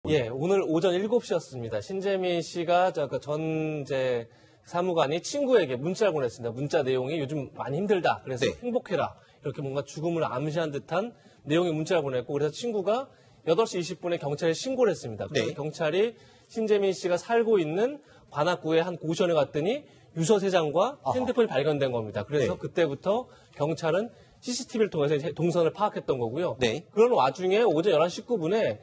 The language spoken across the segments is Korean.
예, 오늘 오전 7시였습니다. 신재민 씨가 이제 사무관이 친구에게 문자를 보냈습니다. 문자 내용이 요즘 많이 힘들다. 그래서 행복해라. 이렇게 뭔가 죽음을 암시한 듯한 내용의 문자를 보냈고, 그래서 친구가 8시 20분에 경찰에 신고를 했습니다. 그래서 경찰이 신재민 씨가 살고 있는 관악구의 한 고시원에 갔더니 유서 3장과 핸드폰이 발견된 겁니다. 그래서 그때부터 경찰은 CCTV를 통해서 동선을 파악했던 거고요. 그런 와중에 오전 11시 19분에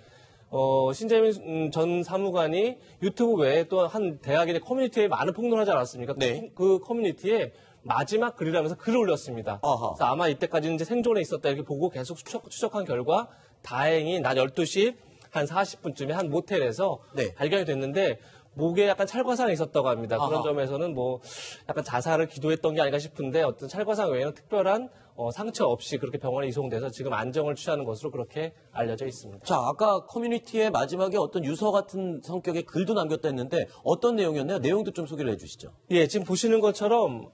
신재민 전 사무관이 유튜브 외에 또 한 대학의 커뮤니티에 많은 폭로를 하지 않았습니까? 그 커뮤니티에 마지막 글이라면서 글을 올렸습니다. 그래서 아마 이때까지는 이제 생존에 있었다 이렇게 보고 계속 추적한 결과 다행히 낮 12시 한 40분쯤에 한 모텔에서 발견이 됐는데 목에 약간 찰과상이 있었다고 합니다. 그런 점에서는 뭐 약간 자살을 기도했던 게 아닌가 싶은데 어떤 찰과상 외에는 특별한 상처 없이 그렇게 병원에 이송돼서 지금 안정을 취하는 것으로 그렇게 알려져 있습니다. 자, 아까 커뮤니티에 마지막에 어떤 유서 같은 성격의 글도 남겼다 했는데 어떤 내용이었나요? 내용도 좀 소개를 해주시죠. 예, 지금 보시는 것처럼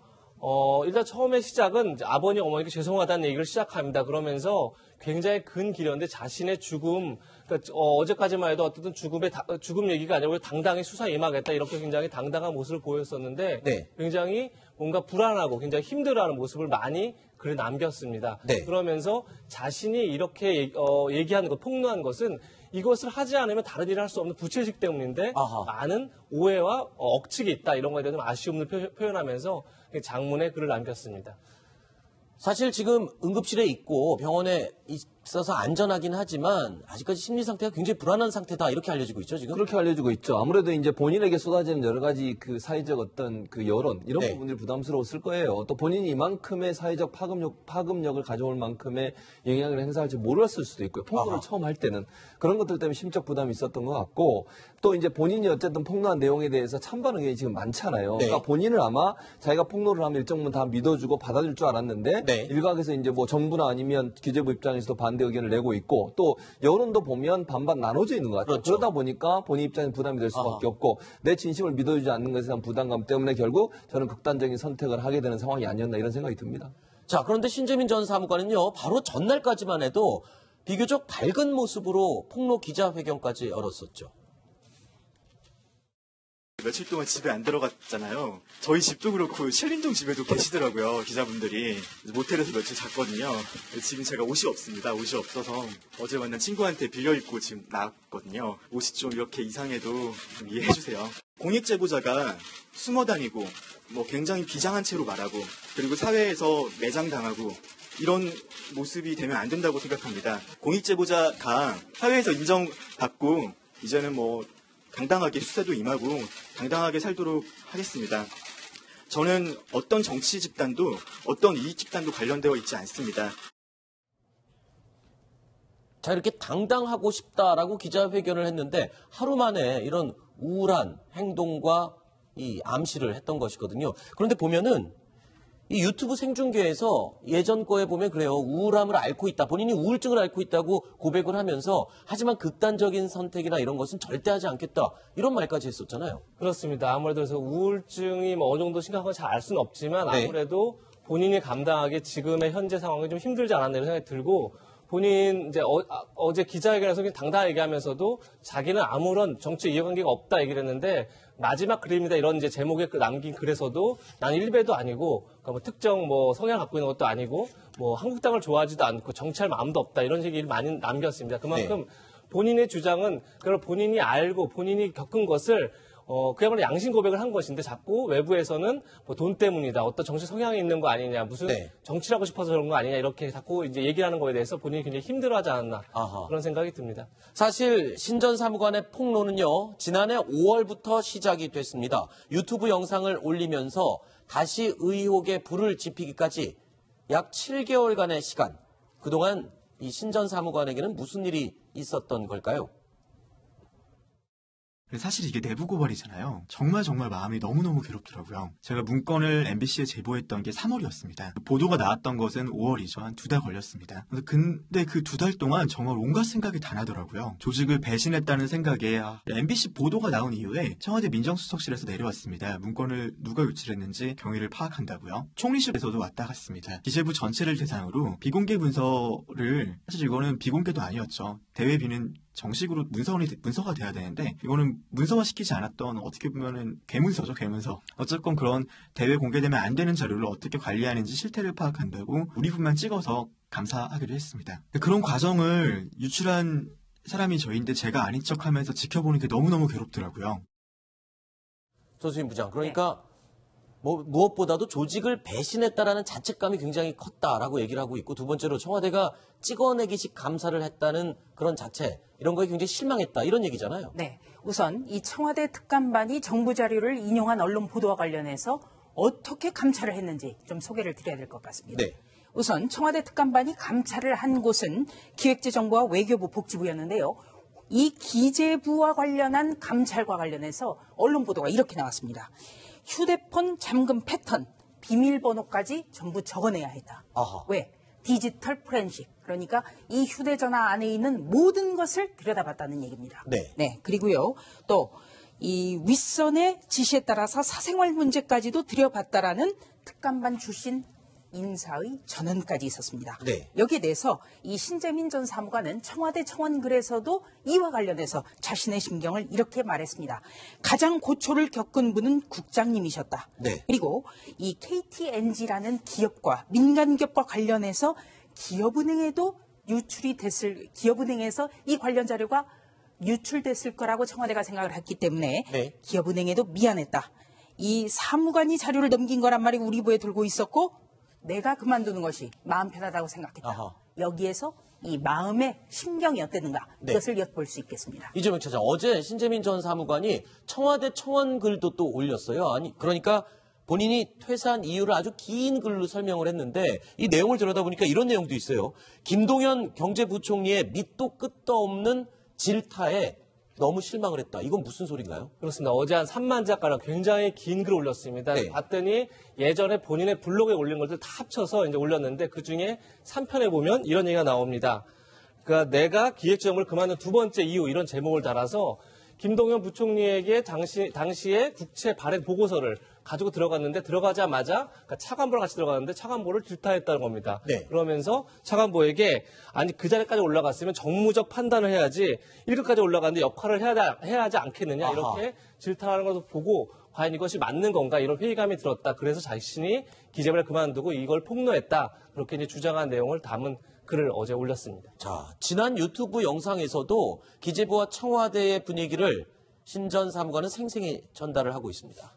일단 처음에 시작은 이제 아버님, 어머니께 죄송하다는 얘기를 시작합니다. 그러면서 굉장히 근 길이었는데 자신의 죽음, 그러니까 어제까지만 해도 어쨌든 죽음 얘기가 아니고 당당히 수사에 임하겠다 이렇게 굉장히 당당한 모습을 보였었는데 굉장히 뭔가 불안하고 굉장히 힘들어하는 모습을 많이 글에 남겼습니다. 그러면서 자신이 이렇게 얘기하는 것, 폭로한 것은 이것을 하지 않으면 다른 일을 할 수 없는 부채식 때문인데 많은 오해와 억측이 있다 이런 거에 대해서 아쉬움을 표현하면서 장문에 글을 남겼습니다. 사실 지금 응급실에 있고 병원에 있어서 안전하긴 하지만 아직까지 심리 상태가 굉장히 불안한 상태다 이렇게 알려지고 있죠, 지금? 그렇게 알려지고 있죠. 아무래도 이제 본인에게 쏟아지는 여러 가지 그 사회적 어떤 그 여론 이런 부분들이 부담스러웠을 거예요. 또 본인이 이만큼의 사회적 파급력을 가져올 만큼의 영향을 행사할지 몰랐을 수도 있고요. 폭로를 처음 할 때는 그런 것들 때문에 심적 부담이 있었던 것 같고 또 이제 본인이 어쨌든 폭로한 내용에 대해서 찬반 의견이 지금 많잖아요. 그러니까 본인을 아마 자기가 폭로를 하면 일정 부분 다 믿어주고 받아줄 줄 알았는데 일각에서 이제 뭐 정부나 아니면 기재부 입장에서도 반대 의견을 내고 있고 또 여론도 보면 반반 나눠져 있는 것 같아요. 그러다 보니까 본인 입장에 부담이 될 수밖에 없고 내 진심을 믿어주지 않는 것에 대한 부담감 때문에 결국 저는 극단적인 선택을 하게 되는 상황이 아니었나 이런 생각이 듭니다. 자, 그런데 신재민 전 사무관은요, 바로 전날까지만 해도 비교적 밝은 모습으로 폭로 기자회견까지 열었었죠. 며칠 동안 집에 안 들어갔잖아요. 저희 집도 그렇고 신림동 집에도 계시더라고요. 기자분들이. 모텔에서 며칠 잤거든요. 지금 제가 옷이 없습니다. 옷이 없어서 어제 만난 친구한테 빌려 입고 지금 나왔거든요. 옷이 좀 이렇게 이상해도 좀 이해해 주세요. 공익제보자가 숨어 다니고 뭐 굉장히 비장한 채로 말하고 그리고 사회에서 매장당하고 이런 모습이 되면 안 된다고 생각합니다. 공익제보자가 사회에서 인정받고 이제는 뭐 당당하게 수사도 임하고 당당하게 살도록 하겠습니다. 저는 어떤 정치 집단도 어떤 이익 집단도 관련되어 있지 않습니다. 자, 이렇게 당당하고 싶다라고 기자회견을 했는데 하루 만에 이런 우울한 행동과 이 암시를 했던 것이거든요. 그런데 보면은 이 유튜브 생중계에서 예전 거에 보면 그래요. 우울함을 앓고 있다. 본인이 우울증을 앓고 있다고 고백을 하면서 하지만 극단적인 선택이나 이런 것은 절대 하지 않겠다. 이런 말까지 했었잖아요. 그렇습니다. 아무래도 그래서 우울증이 뭐 어느 정도 심각한 걸 잘 알 수는 없지만 아무래도 본인이 감당하기 지금의 현재 상황이 좀 힘들지 않았나 이런 생각이 들고 본인 이제 어제 기자회견에서 당당하게 얘기하면서도 자기는 아무런 정치 이해관계가 없다 얘기를 했는데 마지막 글입니다. 이런 이제 제목에 남긴 글에서도 난 일배도 아니고 그러니까 뭐 특정 뭐 성향을 갖고 있는 것도 아니고 뭐 한국당을 좋아하지도 않고 정치할 마음도 없다 이런 얘기를 많이 남겼습니다. 그만큼 본인의 주장은 그걸 본인이 알고 본인이 겪은 것을 그야말로 양심 고백을 한 것인데 자꾸 외부에서는 뭐 돈 때문이다. 어떤 정치 성향이 있는 거 아니냐. 무슨 정치를 하고 싶어서 그런 거 아니냐. 이렇게 자꾸 이제 얘기를 하는 거에 대해서 본인이 굉장히 힘들어하지 않았나. 그런 생각이 듭니다. 사실 신 전 사무관의 폭로는요. 지난해 5월부터 시작이 됐습니다. 유튜브 영상을 올리면서 다시 의혹에 불을 지피기까지 약 7개월간의 시간. 그동안 이 신 전 사무관에게는 무슨 일이 있었던 걸까요? 사실 이게 내부 고발이잖아요. 정말 마음이 너무너무 괴롭더라고요. 제가 문건을 MBC에 제보했던 게 3월이었습니다. 보도가 나왔던 것은 5월이죠. 한 2달 걸렸습니다. 근데 그 2달 동안 정말 온갖 생각이 다 나더라고요. 조직을 배신했다는 생각에 MBC 보도가 나온 이후에 청와대 민정수석실에서 내려왔습니다. 문건을 누가 유출했는지 경위를 파악한다고요. 총리실에서도 왔다 갔습니다. 기재부 전체를 대상으로 비공개 문서를 사실 이거는 비공개도 아니었죠. 대외비는 정식으로 문서가 돼야 되는데 이거는 문서화시키지 않았던 어떻게 보면은 괴문서죠, 괴문서. 어쨌건 그런 대외 공개되면 안 되는 자료를 어떻게 관리하는지 실태를 파악한다고 우리 분만 찍어서 감사하기로 했습니다. 그런 과정을 유출한 사람이 저희인데 제가 아닌 척하면서 지켜보는 게 너무너무 괴롭더라고요. 조수인 부장, 그러니까 무엇보다도 조직을 배신했다라는 자책감이 굉장히 컸다라고 얘기를 하고 있고, 두 번째로 청와대가 찍어내기식 감사를 했다는 그런 자체, 이런 거에 굉장히 실망했다, 이런 얘기잖아요. 네. 우선 이 청와대 특감반이 정부 자료를 인용한 언론 보도와 관련해서 어떻게 감찰을 했는지 좀 소개를 드려야 될 것 같습니다. 네. 우선 청와대 특감반이 감찰을 한 곳은 기획재정부와 외교부, 복지부였는데요. 이 기재부와 관련한 감찰과 관련해서 언론 보도가 이렇게 나왔습니다. 휴대폰 잠금 패턴, 비밀번호까지 전부 적어내야 했다. 아하. 왜? 디지털 포렌식. 그러니까 이 휴대전화 안에 있는 모든 것을 들여다봤다는 얘기입니다. 네. 그리고요. 또 이 윗선의 지시에 따라서 사생활 문제까지도 들여봤다라는 특감반 출신 인사의 전언까지 있었습니다. 네. 여기에 대해서 이 신재민 전 사무관은 청와대 청원글에서도 이와 관련해서 자신의 심경을 이렇게 말했습니다. 가장 고초를 겪은 분은 국장님이셨다. 네. 그리고 이 KTNG라는 기업과 민간 기업과 관련해서 기업은행에도 기업은행에서 이 관련 자료가 유출됐을 거라고 청와대가 생각을 했기 때문에 네. 기업은행에도 미안했다. 이 사무관이 자료를 넘긴 거란 말이 우리 부에 들고 있었고 내가 그만두는 것이 마음 편하다고 생각했다. 아하. 여기에서 이 마음의 심경이 어땠는가 네. 이것을 엿볼 수 있겠습니다. 이재명 차장, 어제 신재민 전 사무관이 청와대 청원 글도 또 올렸어요. 아니, 그러니까 본인이 퇴사한 이유를 아주 긴 글로 설명을 했는데 이 내용을 들여다보니까 이런 내용도 있어요. 김동연 경제부총리의 밑도 끝도 없는 질타에 너무 실망을 했다. 이건 무슨 소린가요? 그렇습니다. 어제 한 3만 자가량 굉장히 긴 글을 올렸습니다. 네. 봤더니 예전에 본인의 블로그에 올린 것들 다 합쳐서 이제 올렸는데 그 중에 3편에 보면 이런 얘기가 나옵니다. 그러니까 내가 기획재정부를 그만둔 두 번째 이유 이런 제목을 달아서 김동연 부총리에게 당시에 국채 발행 보고서를 가지고 들어갔는데 들어가자마자 그러니까 차관보랑 같이 들어갔는데 차관보를 질타했다는 겁니다. 네. 그러면서 차관보에게 아니 그 자리까지 올라갔으면 정무적 판단을 해야지 1급까지 올라갔는데 역할을 해야 하지 않겠느냐 아하. 이렇게 질타하는 것을 보고 과연 이것이 맞는 건가 이런 회의감이 들었다. 그래서 자신이 기재부를 그만두고 이걸 폭로했다. 그렇게 이제 주장한 내용을 담은 글을 어제 올렸습니다. 자, 지난 유튜브 영상에서도 기재부와 청와대의 분위기를 신 전 사무관은 생생히 전달을 하고 있습니다.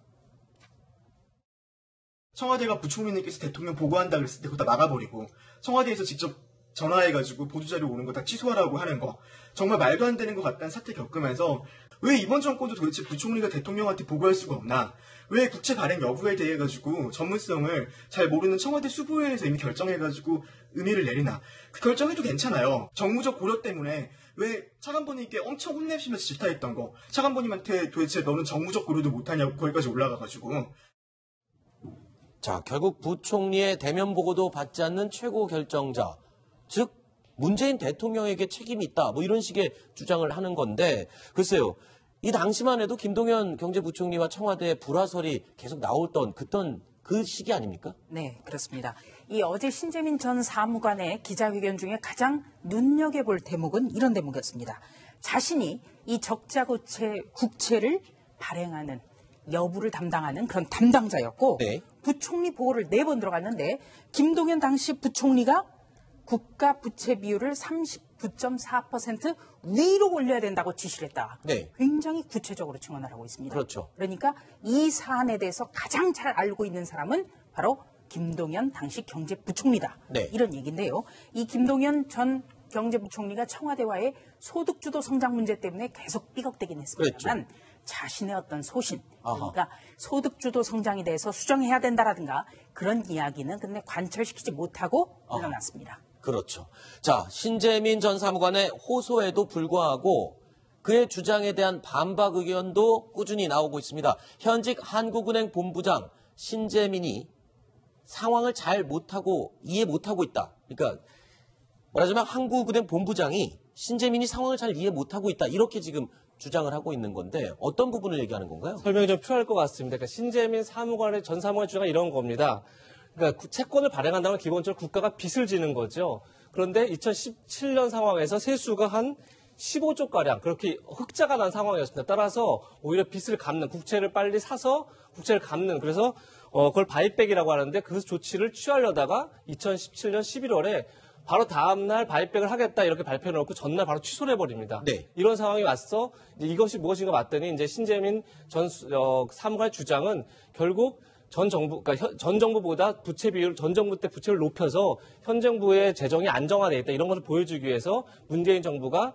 청와대가 부총리님께서 대통령 보고한다 그랬을 때 그거 다 막아버리고 청와대에서 직접 전화해가지고 보도자료 오는 거 다 취소하라고 하는 거 정말 말도 안 되는 것 같다는 사태 겪으면서 왜 이번 정권도 도대체 부총리가 대통령한테 보고할 수가 없나? 왜 국채 발행 여부에 대해 가지고 전문성을 잘 모르는 청와대 수부회에서 이미 결정해가지고 의미를 내리나? 그 결정해도 괜찮아요. 정무적 고려 때문에 왜 차관보님께 엄청 혼내시면서 질타했던 거 차관보님한테 도대체 너는 정무적 고려도 못하냐고 거기까지 올라가가지고 자, 결국 부총리의 대면 보고도 받지 않는 최고 결정자, 즉 문재인 대통령에게 책임이 있다. 뭐 이런 식의 주장을 하는 건데 글쎄요. 이 당시만 해도 김동연 경제부총리와 청와대의 불화설이 계속 나왔던 그 시기 아닙니까? 네, 그렇습니다. 이 어제 신재민 전 사무관의 기자회견 중에 가장 눈여겨볼 대목은 이런 대목이었습니다. 자신이 이 적자 국채를 발행하는 여부를 담당하는 그런 담당자였고 네. 부총리 보고를 4번 들어갔는데 김동연 당시 부총리가 국가 부채 비율을 39.4% 위로 올려야 된다고 지시를 했다. 네. 굉장히 구체적으로 증언을 하고 있습니다. 그렇죠. 그러니까 이 사안에 대해서 가장 잘 알고 있는 사람은 바로 김동연 당시 경제부총리다. 네. 이런 얘기인데요. 이 김동연 전 경제부총리가 청와대와의 소득주도 성장 문제 때문에 계속 삐걱대긴 했습니다만 자신의 어떤 소신, 그러니까 소득주도 성장에 대해서 수정해야 된다라든가 그런 이야기는 근데 관철시키지 못하고 물러났습니다. 그렇죠. 자, 신재민 전 사무관의 호소에도 불구하고 그의 주장에 대한 반박 의견도 꾸준히 나오고 있습니다. 현직 한국은행 본부장 신재민이 상황을 잘 이해 못하고 있다. 그러니까 말하자면 한국은행 본부장이 신재민이 상황을 잘 이해 못하고 있다. 이렇게 지금 주장을 하고 있는 건데 어떤 부분을 얘기하는 건가요? 설명이 좀 필요할 것 같습니다. 그러니까 신재민 전 사무관의 주장이 이런 겁니다. 그러니까 채권을 발행한다면 기본적으로 국가가 빚을 지는 거죠. 그런데 2017년 상황에서 세수가 한 15조 가량 그렇게 흑자가 난 상황이었습니다. 따라서 오히려 빚을 갚는 국채를 빨리 사서 국채를 갚는 그래서 그걸 바이백이라고 하는데 그 조치를 취하려다가 2017년 11월에 바로 다음날 바이백을 하겠다 이렇게 발표해놓고 전날 바로 취소를 해버립니다. 네. 이런 상황이 왔어 이제 이것이 무엇인가 봤더니 이제 신재민 전 사무관의 주장은 결국 전 정부보다 부채 비율, 전 정부 때 부채를 높여서 현 정부의 재정이 안정화돼 있다 이런 것을 보여주기 위해서 문재인 정부가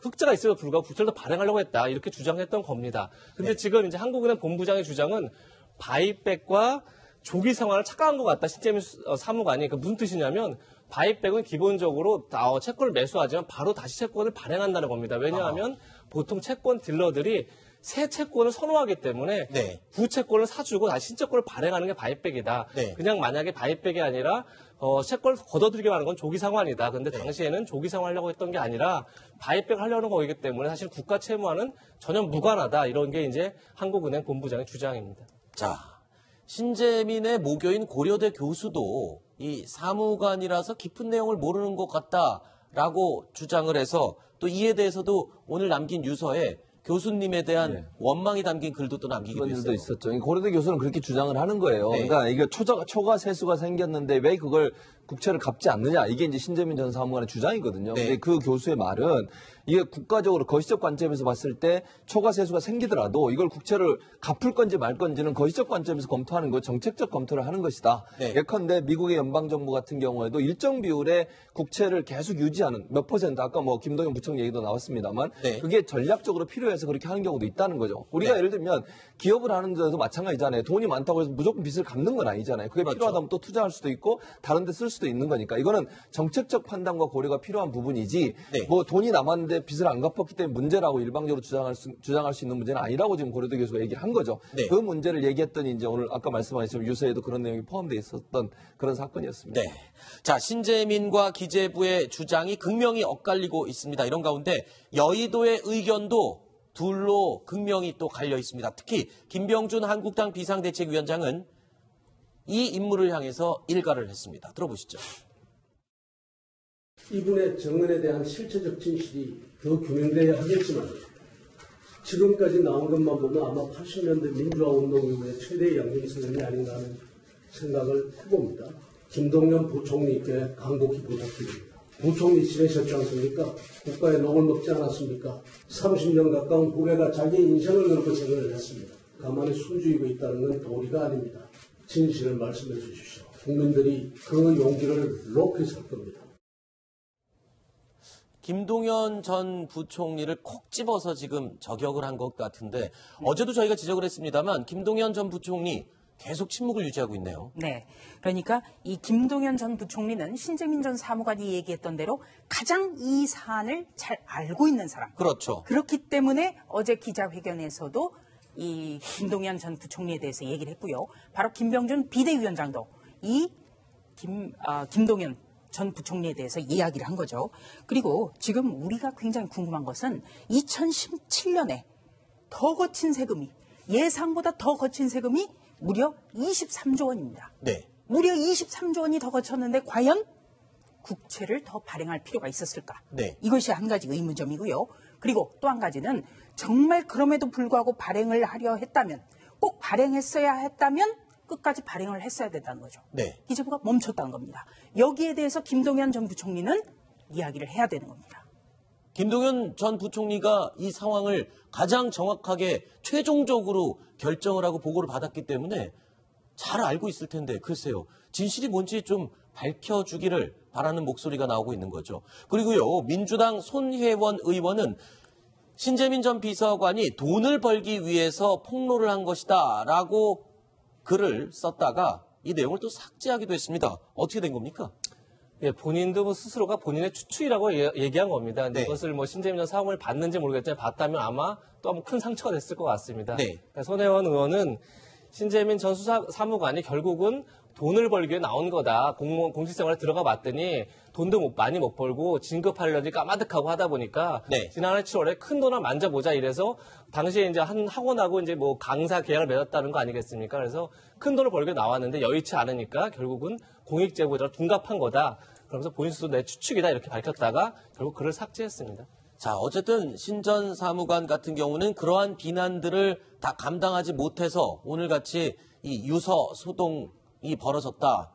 흑자가 있어도 불구하고 부채를 더 발행하려고 했다 이렇게 주장했던 겁니다. 근데 지금 이제 한국은행 본부장의 주장은 바이백과 조기 상환을 착각한 것 같다. 신재민 사무관이 그 무슨 뜻이냐면 바이백은 기본적으로 채권을 매수하지만 바로 다시 채권을 발행한다는 겁니다. 왜냐하면 보통 채권 딜러들이 새 채권을 선호하기 때문에 네. 구채권을 사주고 다시 신채권을 발행하는 게 바이백이다. 네. 그냥 만약에 바이백이 아니라 채권을 걷어들이기만 하는 건 조기 상환이다. 근데 당시에는 조기 상환하려고 했던 게 아니라 바이백 하려는 거이기 때문에 사실 국가 채무와는 전혀 무관하다. 이런 게 이제 한국은행 본부장의 주장입니다. 자, 신재민의 모교인 고려대 교수도 이 사무관이라서 깊은 내용을 모르는 것 같다라고 주장을 해서 또 이에 대해서도 오늘 남긴 유서에 교수님에 대한 원망이 담긴 글도 또 남기기도 그런 일도 했어요. 있었죠. 고려대 교수는 그렇게 주장을 하는 거예요. 네. 그러니까 이게 초과 세수가 생겼는데 왜 그걸 국채를 갚지 않느냐. 이게 이제 신재민 전 사무관의 주장이거든요. 네. 근데 그 교수의 말은 이게 국가적으로 거시적 관점에서 봤을 때 초과 세수가 생기더라도 이걸 국채를 갚을 건지 말 건지는 거시적 관점에서 검토하는 거 정책적 검토를 하는 것이다. 네. 예컨대 미국의 연방정부 같은 경우에도 일정 비율의 국채를 계속 유지하는 몇 %, 아까 뭐 김동연 부총리 얘기도 나왔습니다만 네. 그게 전략적으로 필요해서 그렇게 하는 경우도 있다는 거죠. 우리가 네. 예를 들면 기업을 하는 데도 마찬가지잖아요. 돈이 많다고 해서 무조건 빚을 갚는 건 아니잖아요. 그게 그렇죠. 필요하다면 또 투자할 수도 있고 다른 데 쓸 수도 있는 거니까 이거는 정책적 판단과 고려가 필요한 부분이지 네. 뭐 돈이 남았는데 빚을 안 갚았기 때문에 문제라고 일방적으로 주장할 수 있는 문제는 아니라고 지금 고려대 교수가 얘기를 한 거죠. 네. 그 문제를 얘기했더니 이제 오늘 아까 말씀하신 유서에도 그런 내용이 포함되어 있었던 그런 사건이었습니다. 네. 자, 신재민과 기재부의 주장이 극명히 엇갈리고 있습니다. 이런 가운데 여의도의 의견도 둘로 극명히 또 갈려 있습니다. 특히 김병준 한국당 비상대책위원장은 이 인물을 향해서 일가를 했습니다. 들어보시죠. 이분의 정언에 대한 실체적 진실이 더 규명돼야 하겠지만 지금까지 나온 것만 보면 아마 80년대 민주화 운동 이후에 최대의 양경선언이 아닌가 하는 생각을 해봅니다. 김동연 부총리께 간곡히 부탁드립니다. 부총리 지내셨지 않습니까? 국가의 녹을 먹지 않았습니까? 30년 가까운 후배가 자기 인생을 걸고 생각을 했습니다. 가만히 숨죽이고 있다는 건 도리가 아닙니다. 진실을 말씀해 주십시오. 국민들이 그 용기를 높이 살 겁니다. 김동연 전 부총리를 콕 집어서 지금 저격을 한 것 같은데 어제도 저희가 지적을 했습니다만 김동연 전 부총리 계속 침묵을 유지하고 있네요. 네. 그러니까 이 김동연 전 부총리는 신재민 전 사무관이 얘기했던 대로 가장 이 사안을 잘 알고 있는 사람. 그렇죠. 그렇기 때문에 어제 기자회견에서도 이 김동연 전 부총리에 대해서 얘기를 했고요. 바로 김병준 비대위원장도 이 김동연 전 부총리에 대해서 이야기를 한 거죠. 그리고 지금 우리가 굉장히 궁금한 것은 2017년에 더 거친 세금이 예상보다 더 거친 세금이 무려 23조 원입니다. 네. 무려 23조 원이 더 거쳤는데 과연 국채를 더 발행할 필요가 있었을까? 네. 이것이 한 가지 의문점이고요. 그리고 또 한 가지는 정말 그럼에도 불구하고 발행을 하려 했다면 꼭 발행했어야 했다면 끝까지 발행을 했어야 된다는 거죠. 네. 기재부가 멈췄다는 겁니다. 여기에 대해서 김동연 전 부총리는 이야기를 해야 되는 겁니다. 김동연 전 부총리가 이 상황을 가장 정확하게 최종적으로 결정을 하고 보고를 받았기 때문에 잘 알고 있을 텐데 글쎄요. 진실이 뭔지 좀 밝혀주기를 바라는 목소리가 나오고 있는 거죠. 그리고요. 민주당 손혜원 의원은 신재민 전 비서관이 돈을 벌기 위해서 폭로를 한 것이다 라고 글을 썼다가 이 내용을 또 삭제하기도 했습니다. 어떻게 된 겁니까? 예, 본인도 뭐 스스로가 본인의 추측이라고 얘기한 겁니다. 근데 네. 이것을 뭐 신재민 전 사무관이 봤는지 모르겠지만 봤다면 아마 또 한번 큰 상처가 됐을 것 같습니다. 네. 그러니까 손혜원 의원은 신재민 전 사무관이 결국은 돈을 벌기 위해 나온 거다. 공직생활에 들어가 봤더니 돈도 많이 못 벌고 진급하려니 까마득하고 하다 보니까 네. 지난해 7월에 큰 돈을 만져보자 이래서 당시에 이제 한 학원하고 이제 뭐 강사 계약을 맺었다는 거 아니겠습니까? 그래서 큰 돈을 벌게 나왔는데 여의치 않으니까 결국은 공익제보자로 둔갑한 거다. 그러면서 본인 스스로 내 추측이다 이렇게 밝혔다가 결국 글을 삭제했습니다. 자, 어쨌든 신전 사무관 같은 경우는 그러한 비난들을 다 감당하지 못해서 오늘같이 이 유서 소동이 벌어졌다.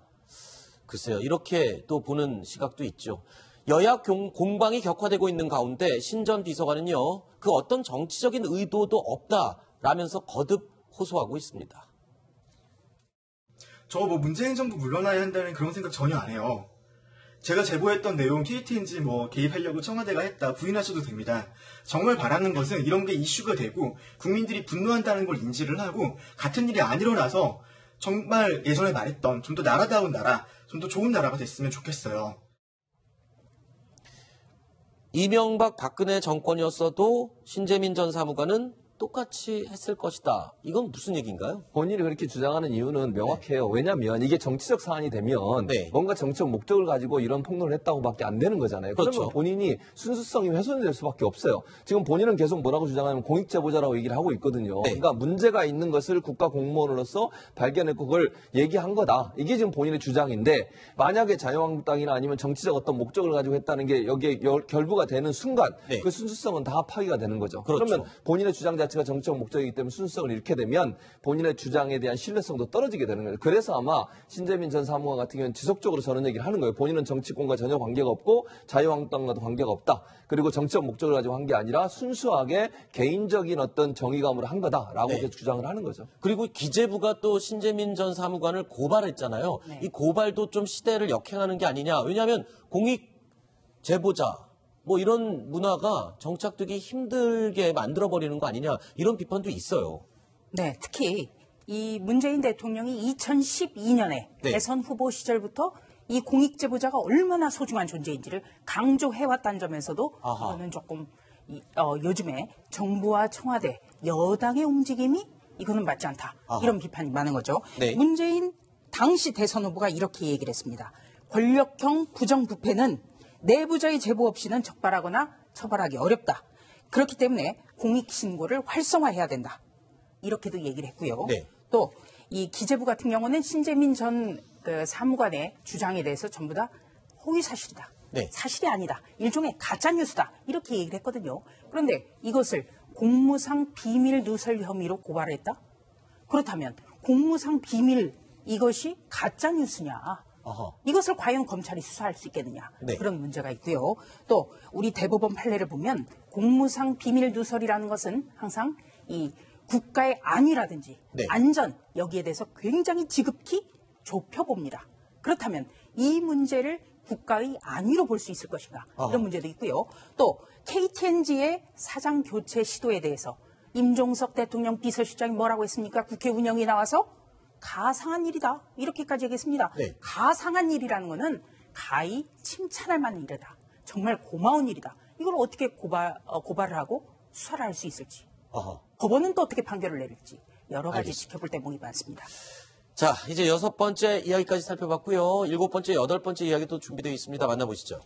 글쎄요, 이렇게 또 보는 시각도 있죠. 여야 공방이 격화되고 있는 가운데 신전 비서관은요, 그 어떤 정치적인 의도도 없다라면서 거듭 호소하고 있습니다. 저 뭐 문재인 정부 물러나야 한다는 그런 생각 전혀 안 해요. 제가 제보했던 내용 KTNG 뭐 개입하려고 청와대가 했다 부인하셔도 됩니다. 정말 바라는 것은 이런 게 이슈가 되고 국민들이 분노한다는 걸 인지를 하고 같은 일이 안 일어나서 정말 예전에 말했던 좀 더 나라다운 나라, 좀 더 좋은 나라가 됐으면 좋겠어요. 이명박 박근혜 정권이었어도 신재민 전 사무관은 똑같이 했을 것이다. 이건 무슨 얘기인가요? 본인이 그렇게 주장하는 이유는 명확해요. 왜냐하면 이게 정치적 사안이 되면 네. 뭔가 정치적 목적을 가지고 이런 폭로를 했다고밖에 안 되는 거잖아요. 그렇죠. 그러면 본인이 순수성이 훼손될 수밖에 없어요. 지금 본인은 계속 뭐라고 주장하면 공익제보자라고 얘기를 하고 있거든요. 네. 그러니까 문제가 있는 것을 국가 공무원으로서 발견했고 그걸 얘기한 거다. 이게 지금 본인의 주장인데 만약에 자유한국당이나 아니면 정치적 어떤 목적을 가지고 했다는 게 여기에 결부가 되는 순간 네. 그 순수성은 다 파기가 되는 거죠. 그렇죠. 그러면 본인의 주장 자체가 정치적 목적이기 때문에 순수성을 잃게 되면 본인의 주장에 대한 신뢰성도 떨어지게 되는 거예요. 그래서 아마 신재민 전 사무관 같은 경우는 지속적으로 저런 얘기를 하는 거예요. 본인은 정치권과 전혀 관계가 없고 자유한국당과도 관계가 없다. 그리고 정치적 목적을 가지고 한 게 아니라 순수하게 개인적인 어떤 정의감으로 한 거다라고 네. 계속 주장을 하는 거죠. 그리고 기재부가 또 신재민 전 사무관을 고발했잖아요. 네. 이 고발도 좀 시대를 역행하는 게 아니냐. 왜냐하면 공익 제보자 뭐 이런 문화가 정착되기 힘들게 만들어버리는 거 아니냐. 이런 비판도 있어요. 네, 특히 이 문재인 대통령이 2012년에 네. 대선 후보 시절부터 이 공익제보자가 얼마나 소중한 존재인지를 강조해왔다는 점에서도 아하. 이거는 조금 요즘에 정부와 청와대, 여당의 움직임이 이거는 맞지 않다. 아하. 이런 비판이 많은 거죠. 네. 문재인 당시 대선 후보가 이렇게 얘기를 했습니다. 권력형 부정부패는 내부자의 제보 없이는 적발하거나 처벌하기 어렵다. 그렇기 때문에 공익신고를 활성화해야 된다. 이렇게도 얘기를 했고요. 네. 또 이 기재부 같은 경우는 신재민 전 그 사무관의 주장에 대해서 전부 다 허위사실이다. 네. 사실이 아니다. 일종의 가짜뉴스다. 이렇게 얘기를 했거든요. 그런데 이것을 공무상 비밀 누설 혐의로 고발을 했다? 그렇다면 공무상 비밀 이것이 가짜뉴스냐? 아하. 이것을 과연 검찰이 수사할 수 있겠느냐. 네. 그런 문제가 있고요. 또 우리 대법원 판례를 보면 공무상 비밀 누설이라는 것은 항상 이 국가의 안위라든지 네. 안전 여기에 대해서 굉장히 지극히 좁혀봅니다. 그렇다면 이 문제를 국가의 안위로 볼 수 있을 것인가 이런 문제도 있고요. 또 KTNG의 사장 교체 시도에 대해서 임종석 대통령 비서실장이 뭐라고 했습니까? 국회 운영이 나와서 가상한 일이다. 이렇게까지 얘기했습니다. 네. 가상한 일이라는 거는 가히 칭찬할 만한 일이다. 정말 고마운 일이다. 이걸 어떻게 고발을 하고 수사를 할 수 있을지. 아하. 법원은 또 어떻게 판결을 내릴지 여러 가지 알겠습니다. 지켜볼 대목이 많습니다. 자, 이제 6번째 이야기까지 살펴봤고요. 7번째, 8번째 이야기도 준비되어 있습니다. 만나보시죠.